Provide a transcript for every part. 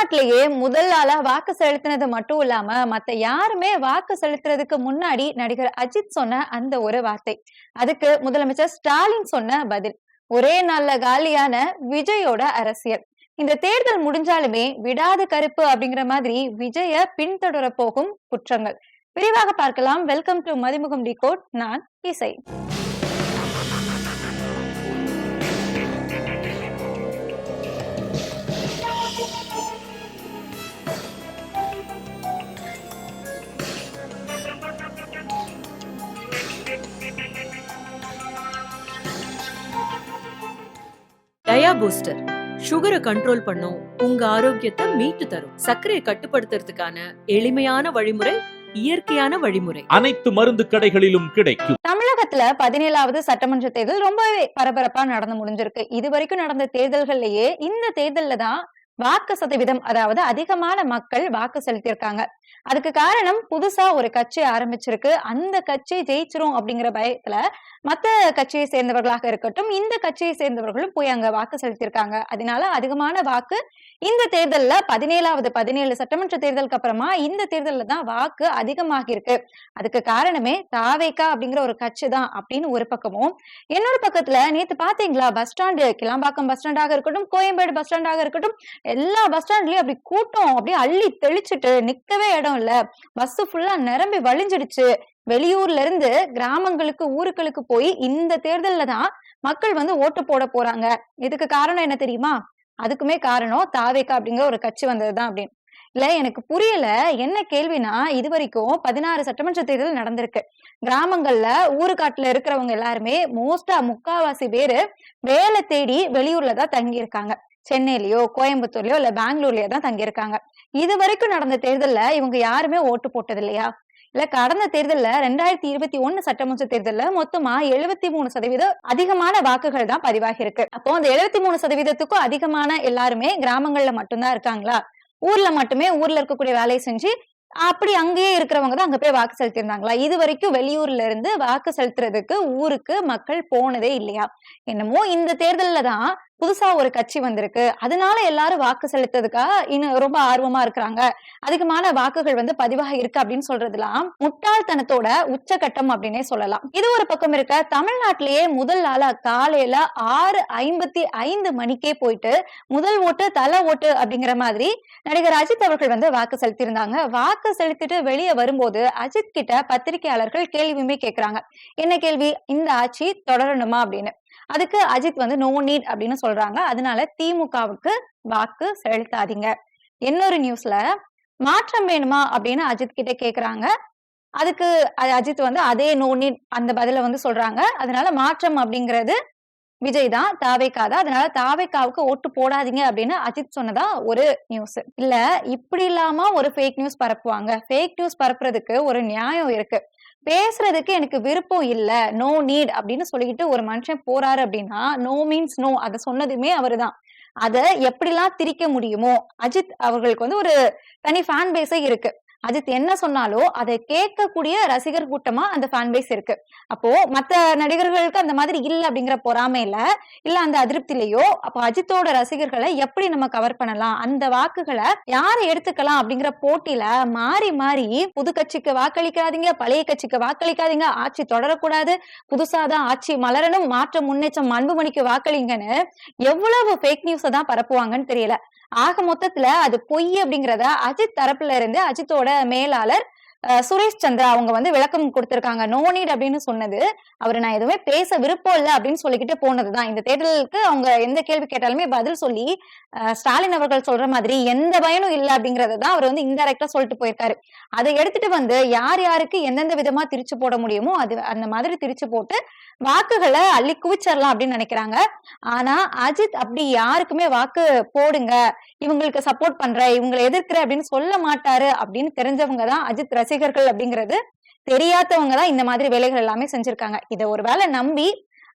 தமிழ்நாட்டிலேயே முதல் ஆளா வாக்கு செலுத்தினது மட்டும் இல்லாம மத்த யாருமே வாக்கு செலுத்துறதுக்கு முன்னாடி நடிகர் அஜித் சொன்ன அந்த ஒரு வார்த்தை, அதுக்கு முதலமைச்சர் ஸ்டாலின் சொன்ன பதில், ஒரே நாள்ல காலியான விஜயோட அரசியல். இந்த தேர்தல் முடிஞ்சாலுமே விடாது கருப்பு அப்படிங்கிற மாதிரி விஜய பின்தொடர போகும் குற்றங்கள் விரிவாக பார்க்கலாம். Welcome to Mathimugam decode. நான் இசை. டயா பூஸ்டர் சுகரை கண்ட்ரோல் பண்ணும், உங்க ஆரோக்கியத்தை மீட்டு தரும். சர்க்கரையை கட்டுப்படுத்துறதுக்கான எளிமையான வழிமுறை, இயற்கையான வழிமுறை. அனைத்து மருந்து கடைகளிலும் கிடைக்கும். தமிழகத்துல 17வது சட்டமன்ற தேர்தல் ரொம்பவே பரபரப்பா நடந்து முடிஞ்சிருக்கு. இது வரைக்கும் நடந்த தேர்தல்கள்லயே இந்த தேர்தல்ல தான் வாக்கு சதவீதம், அதாவது அதிகமான மக்கள் வாக்கு செலுத்தியிருக்காங்க. அதுக்கு காரணம் புதுசா ஒரு கட்சி ஆரம்பிச்சிருக்கு. அந்த கட்சி ஜெயிச்சிரும் அப்படிங்கிற பயத்துல மத்த கட்சியை சேர்ந்தவர்களாக இருக்கட்டும், இந்த கட்சியை சேர்ந்தவர்களும் போய் அங்க வாக்கு செலுத்தியிருக்காங்க. அதனால அதிகமான வாக்கு இந்த தேர்தல்ல 17 சட்டமன்ற தேர்தலுக்கு அப்புறமா இந்த தேர்தல்ல தான் வாக்கு அதிகமாகி இருக்கு. அதுக்கு காரணமே தாவேகா அப்படிங்கிற ஒரு கட்சி தான் அப்படின்னு ஒரு பக்கமும், இன்னொரு பக்கத்துல நேத்து பாத்தீங்களா பஸ் ஸ்டாண்டு, கிளாம்பாக்கம் பஸ் ஸ்டாண்டாக இருக்கட்டும், கோயம்பேடு பஸ் ஸ்டாண்டாக இருக்கட்டும், எல்லா பஸ் ஸ்டாண்ட்லயும் அப்படி கூட்டம் அப்படியே அள்ளி தெளிச்சுட்டு நிக்கவே இடம் இல்ல, பஸ் ஃபுல்லா நிரம்பி வழிஞ்சிடுச்சு. வெளியூர்ல இருந்து கிராமங்களுக்கு ஊருகளுக்கு போய் இந்த தேர்தல்ல தான் மக்கள் வந்து ஓட்டு போட போறாங்க. இதுக்கு காரணம் என்ன தெரியுமா? அதுக்குமே காரணம் தாவேகா அப்படிங்கிற ஒரு கட்சி வந்ததுதான் அப்படின்னு. இல்ல, எனக்கு புரியல. என்ன கேள்வினா, இது வரைக்கும் 16 சட்டமன்ற தேர்தல் நடந்திருக்கு. கிராமங்கள்ல ஊருக்காட்டுல இருக்கிறவங்க எல்லாருமே முக்காவாசி பேரு வேலை தேடி வெளியூர்ல தான் தங்கி இருக்காங்க. சென்னையிலயோ கோயம்புத்தூர்லயோ இல்ல பெங்களூர்லயோ தான் தங்கி இருக்காங்க. இது வரைக்கும் நடந்த தேர்தல்ல இவங்க யாருமே ஓட்டு போட்டது இல்லையா? இல்ல, கடந்த தேர்தல்ல 2021 சட்டமன்ற தேர்தல்ல மொத்தமா 73% அதிகமான வாக்குகள் தான் பதிவாகி இருக்கு. அப்போ அந்த 73%க்கும் அதிகமான எல்லாருமே கிராமங்கள்ல மட்டும்தான் இருக்காங்களா? ஊர்ல மட்டுமே ஊர்ல இருக்கக்கூடிய வேலையை செஞ்சு அப்படி அங்கேயே இருக்கிறவங்க தான் அங்க போய் வாக்கு செலுத்திருந்தாங்களா? இது வரைக்கும் வெளியூர்ல இருந்து வாக்கு செலுத்துறதுக்கு ஊருக்கு மக்கள் போனதே இல்லையா? என்னமோ இந்த தேர்தல்ல தான் புதுசா ஒரு கட்சி வந்திருக்கு, அதனால எல்லாரும் வாக்கு செலுத்ததுக்கா இன்னும் ரொம்ப ஆர்வமா இருக்கிறாங்க, அதிகமான வாக்குகள் வந்து பதிவாக இருக்கு அப்படின்னு சொல்றதுலாம் முட்டாள்தனத்தோட உச்சகட்டம் அப்படின்னே சொல்லலாம். இது ஒரு பக்கம் இருக்க, தமிழ்நாட்டிலேயே முதல் நாளா காலையில 6:55 மணிக்கே போயிட்டு முதல் ஓட்டு தலை ஓட்டு அப்படிங்கிற மாதிரி நடிகர் அஜித் அவர்கள் வந்து வாக்கு செலுத்தியிருந்தாங்க. வாக்கு செலுத்திட்டு வெளியே வரும்போது அஜித் கிட்ட பத்திரிகையாளர்கள் கேள்வியுமே கேட்கிறாங்க. என்ன கேள்வி? இந்த ஆட்சி தொடரணுமா அப்படின்னு. அதுக்கு அஜித் வந்து நோ நீட் அப்படின்னு சொல்றாங்க. அதனால திமுகவுக்கு வாக்கு செலுத்தாதீங்க. இன்னொரு நியூஸ்ல மாற்றம் வேணுமா அப்படின்னு அஜித் கிட்ட கேக்குறாங்க. அதுக்கு அஜித் வந்து அதே நோ நீட் அந்த பதில வந்து சொல்றாங்க. அதனால மாற்றம் அப்படிங்கிறது விஜய் தான், தாவேகா தான், அதனால தாவேகாவுக்கு ஓட்டு போடாதீங்க அப்படின்னு அஜித் சொன்னதா ஒரு நியூஸ். இல்ல, இப்படி இல்லாம ஒரு ஃபேக் நியூஸ் பரப்புவாங்க. ஃபேக் நியூஸ் பரப்புறதுக்கு ஒரு நியாயம் இருக்கு. பேசுறதுக்கு எனக்கு விருப்பம் இல்ல, நோ நீட் அப்படின்னு சொல்லிட்டு ஒரு மனுஷன் போறாரு அப்படின்னா நோ மீன்ஸ் நோ, அதை சொன்னதுமே அவருதான். அத எப்படிலாம் திரிக்க முடியுமோ? அஜித் அவர்களுக்கு வந்து ஒரு தனி ஃபேன் பேஸே இருக்கு. அஜித் என்ன சொன்னாலோ அதை கேட்கக்கூடிய ரசிகர் கூட்டமா அந்த ஃபேன் பேஸ் இருக்கு. அப்போ மத்த நடிகர்களுக்கு அந்த மாதிரி இல்ல அப்படிங்கிற பொறாமையில இல்ல அந்த அதிருப்திலையோ, அப்போ அஜித்தோட ரசிகர்களை எப்படி நம்ம கவர் பண்ணலாம், அந்த வாக்குகளை யாரை எடுத்துக்கலாம் அப்படிங்கிற போட்டியில மாறி மாறி புது கட்சிக்கு வாக்களிக்காதீங்க, பழைய கட்சிக்கு வாக்களிக்காதீங்க, ஆட்சி தொடரக்கூடாது, புதுசாதான் ஆட்சி மலரணும், மாற்றம் முன்னேற்றம் அன்புமணிக்கு வாக்களிங்கன்னு எவ்வளவு ஃபேக் நியூஸை தான் பரப்புவாங்கன்னு தெரியல. ஆக மொத்தத்துல அது பொய் அப்படிங்கிறத அஜித் தரப்புல இருந்து அஜித்தோட மேலாளர் சுரேஷ் சந்திரா அவங்க வந்து விளக்கம் கொடுத்திருக்காங்க. நோ நீட் அப்படின்னு சொன்னது அவரு நான் எதுவுமே பேச விருப்பம் இல்லை அப்படின்னு சொல்லிக்கிட்டு போனதுதான். இந்த தேர்தலுக்கு அவங்க எந்த கேள்வி கேட்டாலுமே பதில் சொல்லி ஸ்டாலின் அவர்கள் சொல்ற மாதிரி எந்த பயனும் இல்லை அப்படிங்கறதான் அவர் வந்து இன்டைரக்டா சொல்லிட்டு போயிருக்காரு. அதை எடுத்துட்டு வந்து யார் யாருக்கு எந்தெந்த விதமா திரிச்சு போட முடியுமோ அது அந்த மாதிரி திரிச்சு போட்டு வாக்குகளை அள்ளி குவிச்சிடலாம் அப்படின்னு நினைக்கிறாங்க. ஆனா அஜித் அப்படி யாருக்குமே வாக்கு போடுங்க, இவங்களுக்கு சப்போர்ட் பண்ற, இவங்களை எதிர்க்கிற அப்படின்னு சொல்ல மாட்டாரு அப்படின்னு தெரிஞ்சவங்க தான் அஜித் ரசிகர்கள் அப்படிங்கிறது தெரியாதவங்க தான் இந்த மாதிரி வேலைகள் எல்லாமே செஞ்சிருக்காங்க. இதை ஒரு வேளை நம்பி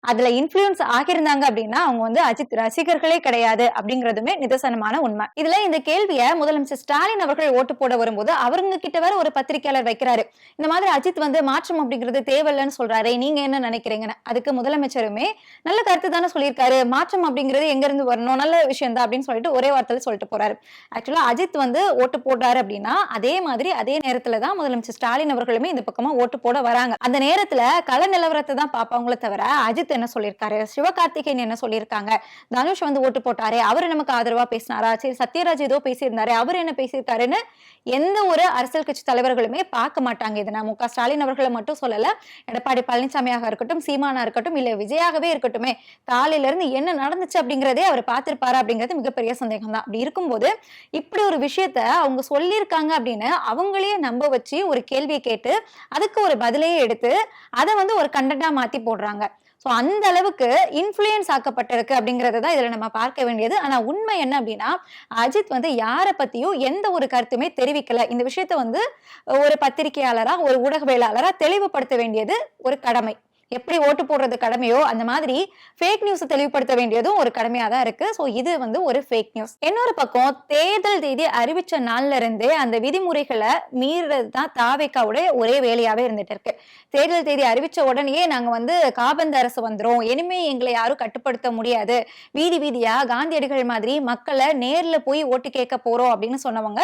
அதுல இன்ஃபுளுன்ஸ் ஆகியிருந்தாங்க அப்படின்னா அவங்க வந்து அஜித் ரசிகர்களே கிடையாது அப்படிங்கிறதுமே நிதர்சனமான உண்மை. இதுல இந்த கேள்வியை முதலமைச்சர் ஸ்டாலின் அவர்கள் ஓட்டு போட வரும்போது அவங்க கிட்ட வேற ஒரு பத்திரிகையாளர் வைக்கிறாரு. இந்த மாதிரி அஜித் வந்து மாற்றம் அப்படிங்கிறது தேவையில்லைன்னு சொல்றாரு, நீங்க என்ன நினைக்கிறீங்கன்னு. அதுக்கு முதலமைச்சருமே நல்ல கருத்து தானே சொல்லியிருக்காரு, மாற்றம் அப்படிங்கிறது எங்க இருந்து வரணும், நல்ல விஷயம் தான் அப்படின்னு சொல்லிட்டு ஒரே வார்த்தையில சொல்லிட்டு போறாரு. ஆக்சுவலா அஜித் வந்து ஓட்டு போடுறாரு அப்படின்னா அதே மாதிரி அதே நேரத்துலதான் முதலமைச்சர் ஸ்டாலின் அவர்களுமே இந்த பக்கமா ஓட்டு போட வராங்க. அந்த நேரத்துல கள நிலவரத்தை தான் பாப்பாங்களே தவிர அஜித் என்ன சொல்லியிருக்காரு, சிவகார்த்திகேயன் என்ன சொல்லியிருக்காங்க, தனுஷ் வந்து ஓட்டு போட்டாரு அவரு நமக்கு ஆதரவா பேசினாரா, சரி சத்யராஜ் ஏதோ பேசியிருந்தாரு அவர் என்ன பேசியிருக்காருன்னு எந்த ஒரு அரசியல் கட்சி தலைவர்களுமே பார்க்க மாட்டாங்க. இதை நான் மு.க. ஸ்டாலின் அவர்களை மட்டும் சொல்லல, எடப்பாடி பழனிசாமியாக இருக்கட்டும், சீமானா இருக்கட்டும், இல்ல விஜயாகவே இருக்கட்டுமே, காலையில இருந்து என்ன நடந்துச்சு அப்படிங்கிறதே அவர் பார்த்திருப்பாரு அப்படிங்கிறது மிகப்பெரிய சந்தேகம் தான். அப்படி இருக்கும்போது இப்படி ஒரு விஷயத்த அவங்க சொல்லியிருக்காங்க அப்படின்னு அவங்களையே நம்ப வச்சு ஒரு கேள்வியை கேட்டு அதுக்கு ஒரு பதிலையே எடுத்து அதை வந்து ஒரு கண்டென்ட்டா மாத்தி போடுறாங்க. சோ அந்த அளவுக்கு இன்ஃபுளுயன்ஸ் ஆக்கப்பட்டிருக்கு அப்படிங்கறத தான் இதுல நம்ம பார்க்க வேண்டியது. ஆனா உண்மை என்ன அப்படின்னா அஜித் வந்து யாரை பத்தியும் எந்த ஒரு கருத்துமே தெரிவிக்கல. இந்த விஷயத்த வந்து ஒரு பத்திரிகையாளரா ஒரு ஊடகவியலாளரா தெளிவுபடுத்த வேண்டியது ஒரு கடமை. எப்படி ஓட்டு போடுறது கடமையோ அந்த மாதிரி ஃபேக் நியூஸ் தெளிவுபடுத்த வேண்டியதும் ஒரு கடமையா தான் இருக்கு. சோ இது வந்து ஒரு ஃபேக் நியூஸ். இன்னொரு பக்கம் தேர்தல் தேதி அறிவிச்ச நாள்ல இருந்தே அந்த விதிமுறைகளை மீறது தான் தாவேக்காவுடைய ஒரே வேலையாவே இருந்துட்டு இருக்கு. தேர்தல் தேதி அறிவிச்ச உடனே நாங்க வந்து காபந்து அரசு வந்துரும், இனிமே எங்களை யாரும் கட்டுப்படுத்த முடியாது, வீதி வீதியா காந்தியடிகள் மாதிரி மக்களை நேர்ல போய் ஓட்டு கேட்க போறோம் அப்படின்னு சொன்னவங்க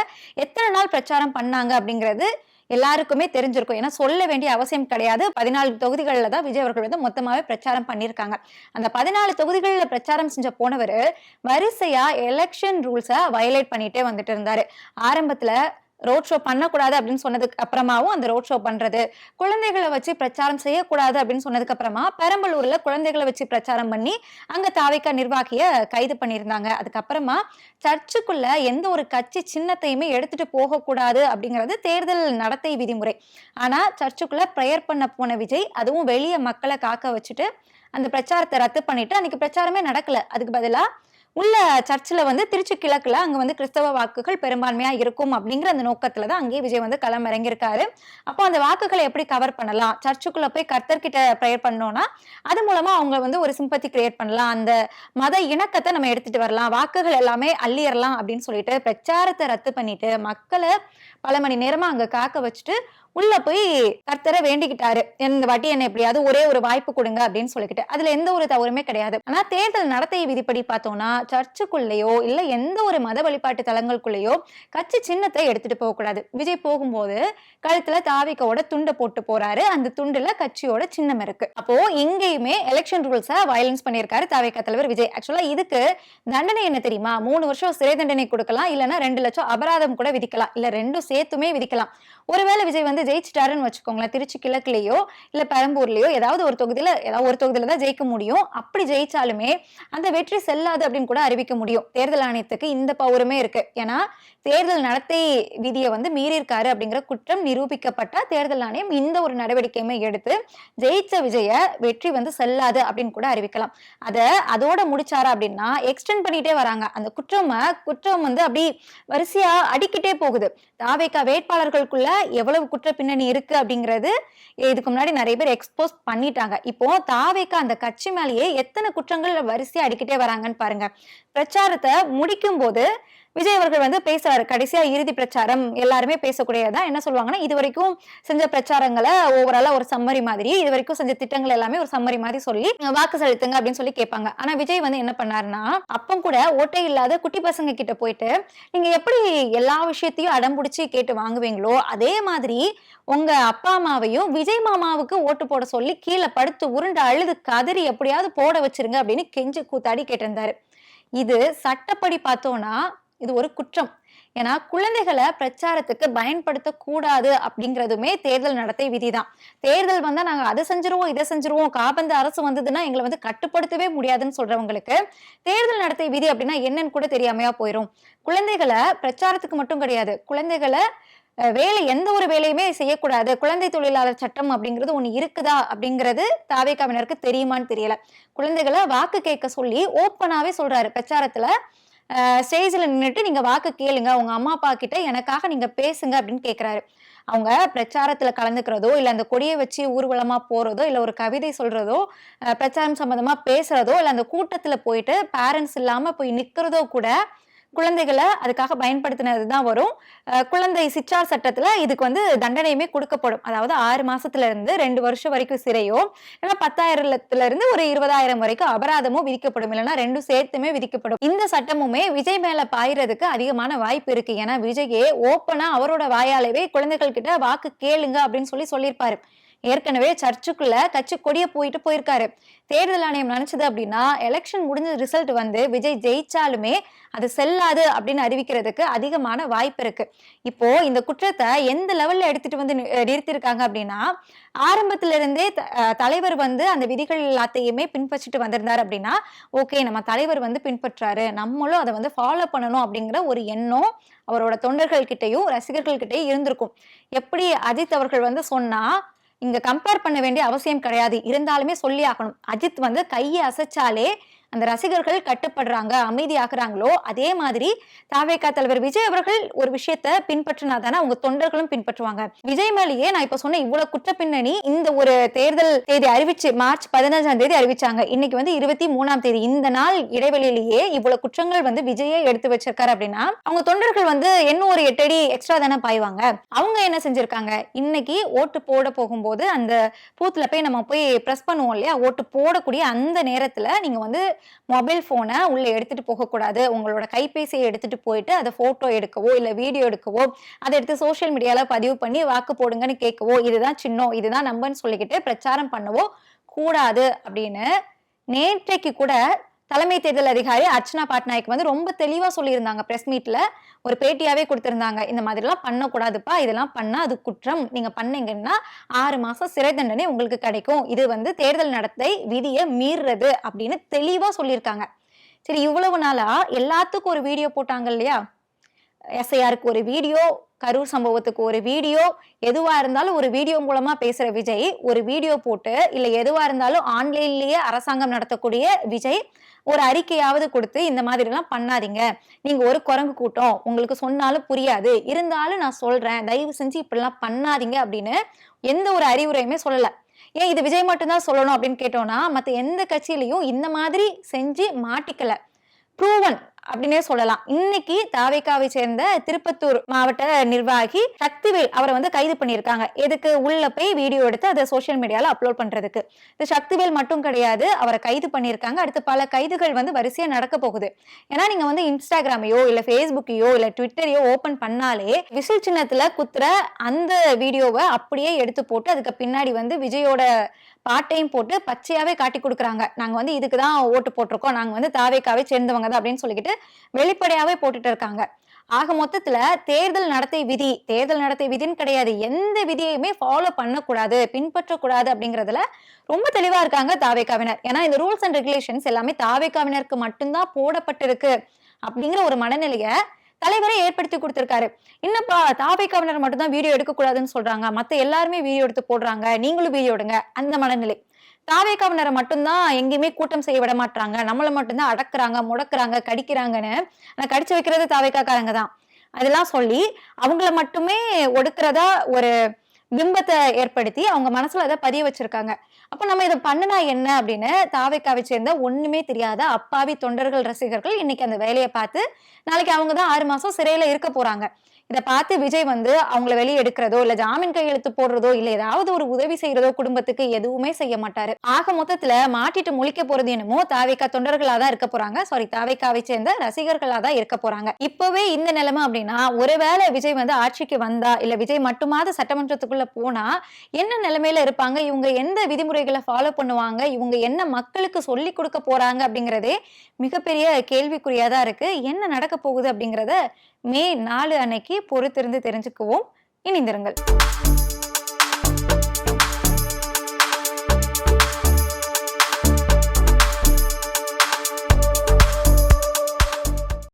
எத்தனை நாள் பிரச்சாரம் பண்ணாங்க அப்படிங்கிறது எல்லாருக்குமே தெரிஞ்சிருக்கும். ஏன்னா சொல்ல வேண்டிய அவசியம் கிடையாது. 14 தொகுதிகளில் தான் விஜய் அவர்கள் வந்து மொத்தமாவே பிரச்சாரம் பண்ணியிருக்காங்க. அந்த 14 தொகுதிகளில் பிரச்சாரம் செஞ்ச போனவர் வரிசையா எலெக்ஷன் ரூல்ஸை வயலேட் பண்ணிட்டே வந்துட்டு இருந்தாரு. ஆரம்பத்துல ரோட் ஷோ பண்ணக்கூடாது அப்படின்னு சொன்னதுக்கு அப்புறமாவும் அந்த ரோட் ஷோ பண்றது, குழந்தைகளை வச்சு பிரச்சாரம் செய்யக்கூடாது அப்படின்னு சொன்னதுக்கு அப்புறமா பெரம்பலூர்ல குழந்தைகளை வச்சு பிரச்சாரம் பண்ணி அங்க தாவேக்கா நிர்வாகிய கைது பண்ணியிருந்தாங்க. அதுக்கப்புறமா சர்ச்சுக்குள்ள எந்த ஒரு கட்சி சின்னத்தையுமே எடுத்துட்டு போகக்கூடாது அப்படிங்கிறது தேர்தல் நடத்தை விதிமுறை. ஆனா சர்ச்சுக்குள்ள பிரேயர் பண்ண போன விஜய் அதுவும் வெளியே மக்களை காக்க வச்சுட்டு அந்த பிரச்சாரத்தை ரத்து பண்ணிட்டு அன்னைக்கு பிரச்சாரமே நடக்கல. அதுக்கு பதிலா உள்ள சர்ச்சில் வந்து திருச்சி கிழக்குல அங்க வந்து கிறிஸ்தவ வாக்குகள் பெரும்பான்மையா இருக்கும் அப்படிங்கிற அந்த நோக்கத்துலதான் அங்கேயே விஜய் வந்து களம் இறங்கியிருக்காரு. அப்போ அந்த வாக்குகளை எப்படி கவர் பண்ணலாம், சர்ச்சுக்குள்ள போய் கர்த்தர்கிட்ட ப்ரேயர் பண்ணோம்னா அது மூலமா அவங்க வந்து ஒரு சிம்பத்தி கிரியேட் பண்ணலாம், அந்த மத இணக்கத்தை நம்ம எடுத்துட்டு வரலாம், வாக்குகள் எல்லாமே அள்ளிடலாம் அப்படின்னு சொல்லிட்டு பிரச்சாரத்தை ரத்து பண்ணிட்டு மக்களை பல மணி நேரமா அங்க காக்க வச்சுட்டு உள்ள போய் கர்த்தரை வேண்டிக்கிட்டாரு, இந்த வாட்டி என்ன எப்படியாவது ஒரே ஒரு வாய்ப்பு கொடுங்க அப்படின்னு சொல்லிக்கிட்டு. அதுல எந்த ஒரு தவறுமே கிடையாது. ஆனா தேர்தல் நடத்தை விதிப்படி பார்த்தோம்னா சர்ச்சுக்குள்ளேயோ இல்ல எந்த ஒரு மத வழிபாட்டு தலங்களுக்குள்ளேயோ கட்சி சின்னத்தை எடுத்துட்டு போக கூடாது. விஜய் போகும்போது கழுத்துல தாவிக்கோட துண்டை போட்டு போறாரு, அந்த துண்டுல கட்சியோட சின்னம் இருக்கு. அப்போ இங்கேயுமே எலெக்ஷன் ரூல்ஸை வயலன்ஸ் பண்ணியிருக்காரு தாவேக்கா தலைவர் விஜய். ஆக்சுவலா இதுக்கு தண்டனை என்ன தெரியுமா, 3 வருஷம் சிறை தண்டனை கொடுக்கலாம், இல்லைன்னா 2 லட்சம் அபராதம் கூட விதிக்கலாம், இல்ல ரெண்டும் சேர்த்துமே விதிக்கலாம். ஒருவேளை விஜய் வந்து ஜெயிச்சிட்டாருன்னு வச்சுக்கோங்களேன், திருச்சி கிழக்குலயோ இல்ல பெரம்பூர்லயோ ஏதாவது ஒரு தொகுதியில தான் ஜெயிக்க முடியும். அப்படி ஜெயிச்சாலுமே அந்த வெற்றி செல்லாது அப்படின்னு கூட அறிவிக்க முடியும். தேர்தல் ஆணையத்துக்கு இந்த பவருமே இருக்கு. ஏன்னா தேர்தல் நடத்தை விதியை வந்து மீறியிருக்காரு அப்படிங்கிற குற்றம் நிரூபிக்கப்பட்ட தேர்தல் ஆணையம் இந்த ஒரு நடவடிக்கையுமே எடுத்து ஜெயிச்ச விஜய வெற்றி வந்து செல்லாது அப்படின்னு கூட அறிவிக்கலாம். அதோட முடிச்சாரா அப்படின்னா எக்ஸ்டெண்ட் பண்ணிட்டே வராங்க. அந்த குற்றம் வந்து அப்படி வரிசையா அடிக்கிட்டே போகுது. தாவேக்கா வேட்பாளர்களுக்குள்ள எவ்வளவு குற்ற பின்னணி இருக்கு அப்படிங்கிறது இதுக்கு முன்னாடி நிறைய பேர் எக்ஸ்போஸ் பண்ணிட்டாங்க. இப்போ தாவேக்கா அந்த கட்சி மேலேயே எத்தனை குற்றங்கள் வரிசையா அடிக்கிட்டே வராங்கன்னு பாருங்க. பிரச்சாரத்தை முடிக்கும் போது விஜய் அவர்கள் வந்து பேசுறாரு, கடைசியா இறுதி பிரச்சாரம் எல்லாருமே பேசக்கூடியதான். என்ன சொல்லுவாங்கன்னா இது வரைக்கும் செஞ்ச பிரச்சாரங்களை ஓவராலா ஒரு சம்மரி மாதிரி, இது வரைக்கும் செஞ்ச திட்டங்கள் எல்லாமே ஒரு சம்மரி மாதிரி சொல்லி வாக்கு செலுத்துங்க அப்படின்னு சொல்லி கேட்பாங்க. ஆனா விஜய் வந்து என்ன பண்ணாருன்னா அப்பம் கூட ஓட்டை இல்லாத குட்டி பசங்க கிட்ட போயிட்டு நீங்க எப்படி எல்லா விஷயத்தையும் அடம்பிடிச்சு கேட்டு வாங்குவீங்களோ அதே மாதிரி உங்க அப்பா அம்மாவையும் விஜய் மாமாவுக்கு ஓட்டு போட சொல்லி கீழே படுத்து உருண்டு அழுது கதறி எப்படியாவது போட வச்சிருங்க அப்படின்னு கெஞ்சி கூத்தாடி கேட்டிருந்தாரு. இது சட்டப்படி பார்த்தோம்னா இது ஒரு குற்றம். ஏன்னா குழந்தைகளை பிரச்சாரத்துக்கு பயன்படுத்த கூடாது அப்படிங்கிறதுமே தேர்தல் நடத்தை விதிதான். தேர்தல் வந்தா நாங்க அதை செஞ்சிருவோம் இதை செஞ்சிருவோம், காபந்து அரசு வந்ததுன்னா எங்களை வந்து கட்டுப்படுத்தவே முடியாதுன்னு சொல்றவங்களுக்கு தேர்தல் நடத்தை விதி அப்படின்னா என்னன்னு கூட தெரியாமையா போயிரும். குழந்தைகளை பிரச்சாரத்துக்கு மட்டும் கிடையாது, குழந்தைகளை வேலை எந்த ஒரு வேலையுமே செய்யக்கூடாது, குழந்தை தொழிலாளர் சட்டம் அப்படிங்கிறது ஒண்ணு இருக்குதா அப்படிங்கிறது தாவேக்காவினருக்கு தெரியுமான்னு தெரியல. குழந்தைகளை வாக்கு கேட்க சொல்லி ஓப்பனாவே சொல்றாரு பிரச்சாரத்துல, ஸ்டேஜ்ல நின்றுட்டு நீங்க வாக்கு கேளுங்க, உங்க அம்மா அப்பா கிட்ட எனக்காக நீங்க பேசுங்க அப்படின்னு கேட்கிறாரு. அவங்க பிரச்சாரத்துல கலந்துக்கிறதோ இல்ல அந்த கொடியை வச்சு ஊர்வலமா போறதோ இல்ல ஒரு கவிதை சொல்றதோ பிரச்சாரம் சம்பந்தமா பேசுறதோ இல்ல அந்த கூட்டத்துல போயிட்டு பேரண்ட்ஸ் இல்லாம போய் நிக்கிறதோ கூட குழந்தைகளை அதுக்காக பயன்படுத்தினதுதான் வரும். குழந்தை சிற்றார் சட்டத்துல இதுக்கு வந்து தண்டனையுமே கொடுக்கப்படும். அதாவது 6 மாசத்துல இருந்து 2 வருஷம் வரைக்கும் சிறையோ இல்லைன்னா 10,000 இருந்து ஒரு 20,000 வரைக்கும் அபராதமோ விதிக்கப்படும். இல்லைன்னா 2 சேர்த்துமே விதிக்கப்படும். இந்த சட்டமுமே விஜய் மேல பாயறதுக்கு அதிகமான வாய்ப்பு இருக்கு. ஏன்னா விஜயே ஓப்பனா அவரோட வாயாலவே குழந்தைகள் கிட்ட வாக்கு கேளுங்க அப்படின்னு சொல்லியிருப்பாரு. ஏற்கனவே சர்ச்சுக்குள்ள கட்சி கொடிய போயிருக்காரு. தேர்தல் ஆணையம் நினைச்சது அப்படின்னா எலெக்ஷன் முடிஞ்ச ரிசல்ட் வந்து விஜய் ஜெயிச்சாலுமே அது செல்லாது அப்படின்னு அறிவிக்கிறதுக்கு அதிகமான வாய்ப்பு இருக்கு. இப்போ இந்த குற்றத்தை எந்த லெவல்ல எடுத்துட்டு வந்து நிறுத்திருக்காங்க அப்படின்னா, ஆரம்பத்துல இருந்தே தலைவர் வந்து அந்த விதிகள் எல்லாத்தையுமே பின்பற்றிட்டு வந்திருந்தாரு அப்படின்னா ஓகே, நம்ம தலைவர் வந்து பின்பற்றாரு, நம்மளும் அதை வந்து ஃபாலோ பண்ணணும் அப்படிங்கிற ஒரு எண்ணம் அவரோட தொண்டர்கள் கிட்டையும் ரசிகர்கள் கிட்டையும் இருந்திருக்கும். எப்படி அஜித் அவர்கள் வந்து சொன்னா இங்க கம்பேர் பண்ண வேண்டிய அவசியம் கிடையாது, இருந்தாலுமே சொல்லி ஆகணும். அஜித் வந்து கையை அசைச்சாலே அந்த ரசிகர்கள் கட்டுப்படுறாங்க, அமைதியாக்குறாங்களோ அதே மாதிரி தாவேகா தலைவர் விஜய் அவர்கள் ஒரு விஷயத்த பின்பற்றினா தானே அவங்க தொண்டர்களும் பின்பற்றுவாங்க. விஜய் மேலேயே நான் இப்ப சொன்ன இவ்வளவு குற்ற பின்னணி இந்த ஒரு தேர்தல் தேதி அறிவிச்சு மார்ச் 15ஆம் தேதி அறிவிச்சாங்க. இன்னைக்கு வந்து 23ஆம் தேதி. இந்த நாள் இடைவெளியிலேயே இவ்வளவு குற்றங்கள் வந்து விஜயே எடுத்து வச்சிருக்காரு அப்படின்னா அவங்க தொண்டர்கள் வந்து இன்னும் ஒரு 8 அடி எக்ஸ்ட்ரா தானே பாய்வாங்க. அவங்க என்ன செஞ்சிருக்காங்க, இன்னைக்கு ஓட்டு போட போகும்போது அந்த பூத்துல போய் நம்ம போய் பிரஸ் பண்ணுவோம் இல்லையா, ஓட்டு போடக்கூடிய அந்த நேரத்துல நீங்க வந்து மொபைல் போனை உள்ள எடுத்துட்டு போகக்கூடாது. உங்களோட கைபேசியை எடுத்துட்டு போயிட்டு அதை போட்டோ எடுக்கவோ இல்ல வீடியோ எடுக்கவோ அதை எடுத்து சோசியல் மீடியால பதிவு பண்ணி வாக்கு போடுங்கன்னு கேட்கவோ இதுதான் சின்னம் இதுதான் நம்பர்னு சொல்லிக்கிட்டு பிரச்சாரம் பண்ணவோ கூடாது அப்படின்னு நேற்றைக்கு கூட தலைமை தேர்தல் அதிகாரி அர்ச்சனா பட்நாயக் வந்து ரொம்ப தெளிவா சொல்லியிருந்தாங்க. பிரஸ் மீட்ல ஒரு பேட்டியாவே கொடுத்திருந்தாங்க. இந்த மாதிரி எல்லாம் பண்ணக்கூடாதுப்பா, இதெல்லாம் பண்ணா அது குற்றம், நீங்க பண்ணீங்கன்னா 6 மாசம் சிறை தண்டனை உங்களுக்கு கிடைக்கும், இது வந்து தேர்தல் நடத்தை விதியை மீறுறது அப்படின்னு தெளிவா சொல்லியிருக்காங்க. சரி, இவ்வளவு நாளா எல்லாத்துக்கும் ஒரு வீடியோ போட்டாங்க இல்லையா, எஸ்ஐஆருக்கு ஒரு வீடியோ, கரூர் சம்பவத்துக்கு ஒரு வீடியோ, எதுவா இருந்தாலும் ஒரு வீடியோ மூலமா பேசுற விஜய் ஒரு வீடியோ போட்டு இல்ல எதுவா இருந்தாலும் ஆன்லைன்லயே அரசாங்கம் நடத்தக்கூடிய விஜய் ஒரு அறிக்கையாவது கொடுத்து இந்த மாதிரி எல்லாம் பண்ணாதீங்க, நீங்க ஒரு குரங்கு கூட்டம், உங்களுக்கு சொன்னாலும் புரியாது, இருந்தாலும் நான் சொல்றேன், தயவு செஞ்சு இப்படிலாம் பண்ணாதீங்க அப்படின்னு எந்த ஒரு அறிவுரையுமே சொல்லல. ஏன் இது விஜய் மட்டும்தான் சொல்லணும் அப்படின்னு கேட்டோம்னா மத்த எந்த கட்சியிலையும் இந்த மாதிரி செஞ்சு மாட்டிக்கல. ப்ரூவன் அப்படின்னே சொல்லலாம். இன்னைக்கு தாவேகாவை சேர்ந்த திருப்பத்தூர் மாவட்ட நிர்வாகி சக்திவேல் அவரை வந்து கைது பண்ணியிருக்காங்க. எதுக்கு, உள்ள போய் வீடியோ எடுத்து அதை சோசியல் மீடியால அப்லோட் பண்றதுக்கு. இது சக்திவேல் மட்டும் கிடையாது, அவரை கைது பண்ணியிருக்காங்க. அடுத்து பல கைதுகள் வந்து வரிசையா நடக்க போகுது. ஏன்னா நீங்க வந்து இன்ஸ்டாகிராமையோ இல்ல பேஸ்புக்கையோ இல்ல ட்விட்டரையோ ஓபன் பண்ணாலே விசில் சின்னத்துல குத்துற அந்த வீடியோவை அப்படியே எடுத்து போட்டு அதுக்கு பின்னாடி வந்து விஜயோட பாட்டையும் போட்டு பச்சையாவே காட்டி கொடுக்குறாங்க. நாங்க வந்து இதுக்குதான் ஓட்டு போட்டிருக்கோம், நாங்க வந்து தாவேகாவை சேர்ந்தவங்க தான் அப்படின்னு சொல்லிக்கிட்டு வெளிப்படையாவே போட்டுட்டு இருக்காங்க. ஆக மொத்தத்துல தேர்தல் நடத்தை விதின்னு கிடையாது, எந்த விதியையுமே ஃபாலோ பண்ணக்கூடாது, பின்பற்றக்கூடாது அப்படிங்கறதுல ரொம்ப தெளிவா இருக்காங்க தாவேகாவினர். ஏன்னா இந்த ரூல்ஸ் அண்ட் ரெகுலேஷன்ஸ் எல்லாமே தாவேகாவினருக்கு மட்டும்தான் போடப்பட்டிருக்கு அப்படிங்கிற ஒரு மனநிலைய தலைவரை ஏற்படுத்தி கொடுத்திருக்காரு. என்னப்பா தாவேகாவினர் மட்டும் தான் வீடியோ எடுக்க கூடாதுன்னு சொல்றாங்க, மத்த எல்லாருமே வீடியோ எடுத்து போடுறாங்க, நீங்களும் வீடியோ எடுங்க, அந்த மனநிலை. தாவேகாவினரை மட்டும்தான் எங்கேயுமே கூட்டம் செய்ய விட மாட்டாங்க, நம்மள மட்டும்தான் அடக்குறாங்க, முடக்குறாங்க, கடிக்கிறாங்கன்னு. ஆனா கடிச்சு வைக்கிறது தாவேகாக்காரங்க தான். அதெல்லாம் சொல்லி அவங்கள மட்டுமே ஒடுக்குறதா ஒரு பிம்பத்தை ஏற்படுத்தி அவங்க மனசுல அதை பதிய வச்சிருக்காங்க. அப்ப நம்ம இதை பண்ணுனா என்ன அப்படின்னு தாவேகாவை சேர்ந்த ஒண்ணுமே தெரியாத அப்பாவி தொண்டர்கள் ரசிகர்கள் இன்னைக்கு அந்த வேலையை பார்த்து நாளைக்கு அவங்கதான் 6 மாசம் சிறையில இருக்க போறாங்க. இதை பார்த்து விஜய் வந்து அவங்கள வெளியே எடுக்கிறதோ இல்ல ஜாமீன் கையெழுத்து போடுறதோ இல்ல ஏதாவது ஒரு உதவி செய்யறதோ குடும்பத்துக்கு எதுவுமே செய்ய மாட்டாரு. ஆக மொத்தத்துல மாட்டிட்டு முழிக்க போறது என்னமோ தாவேகா தொண்டர்களா தான் இருக்க போறாங்க, தாவேகாவை சேர்ந்த ரசிகர்களா தான் இருக்க போறாங்க. இப்பவே இந்த நிலைமை அப்படின்னா ஒருவேளை விஜய் வந்து ஆட்சிக்கு வந்தா இல்ல விஜய் மட்டுமாவது சட்டமன்றத்துக்குள்ள போனா என்ன நிலைமையில இருப்பாங்க, இவங்க எந்த விதிமுறைகளை ஃபாலோ பண்ணுவாங்க, இவங்க என்ன மக்களுக்கு சொல்லி கொடுக்க போறாங்க அப்படிங்கறதே மிகப்பெரிய கேள்விக்குறியாதான் இருக்கு. என்ன நடக்க போகுது அப்படிங்கறத மே 4 அன்னைக்கு பொறுத்திருந்து தெரிஞ்சுக்குவோம். இணைந்திருங்கள்.